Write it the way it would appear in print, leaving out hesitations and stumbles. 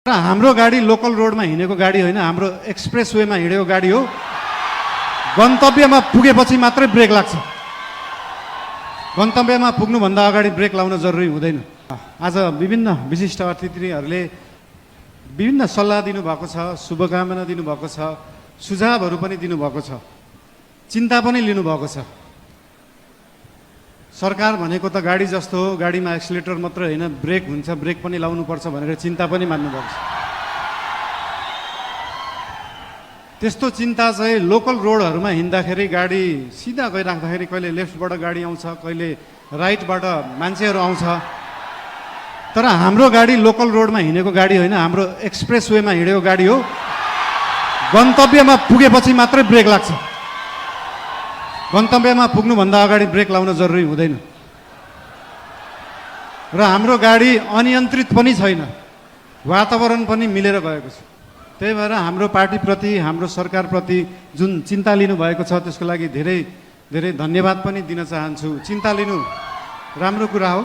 र हाम्रो गाडी लोकल रोडमा हिँडेको गाडी होइन, हाम्रो एक्सप्रेस वेमा हिँडेको गाडी हो। गन्तव्यमा पुगेपछि मात्रै ब्रेक लाग्छ। गन्तव्यमा पुग्नुभन्दा अगाडि ब्रेक लाउन जरुरी हुँदैन। आज विभिन्न विशिष्ट अतिथिहरूले विभिन्न सल्लाह दिनुभएको छ, शुभकामना दिनुभएको छ, सुझावहरू पनि दिनुभएको छ, चिन्ता पनि लिनुभएको छ। सरकार भनेको त गाडी जस्तो हो, गाडीमा एक्सिलेटर मात्र होइन, ब्रेक हुन्छ, ब्रेक पनि लाउनुपर्छ भनेर चिन्ता पनि मान्नुभएको छ। त्यस्तो चिन्ता चाहिँ लोकल रोडहरूमा हिँड्दाखेरि गाडी सिधा गइराख्दाखेरि कहिले लेफ्टबाट गाडी आउँछ, कहिले राइटबाट मान्छेहरू आउँछ। तर हाम्रो गाडी लोकल रोडमा हिँडेको गाडी होइन, हाम्रो एक्सप्रेस वेमा हिँडेको गाडी हो। गन्तव्यमा पुगेपछि मात्रै ब्रेक लाग्छ। गन्तव्यमा पुग्नुभन्दा अगाडि ब्रेक लाउन जरुरी हुँदैन। र हाम्रो गाडी अनियन्त्रित पनि छैन, वातावरण पनि मिलेर गएको छ। त्यही भएर हाम्रो पार्टीप्रति, हाम्रो सरकारप्रति जुन चिन्ता लिनुभएको छ त्यसको लागि धेरै धेरै धन्यवाद पनि दिन चाहन्छु। चिन्ता लिनु राम्रो कुरा हो।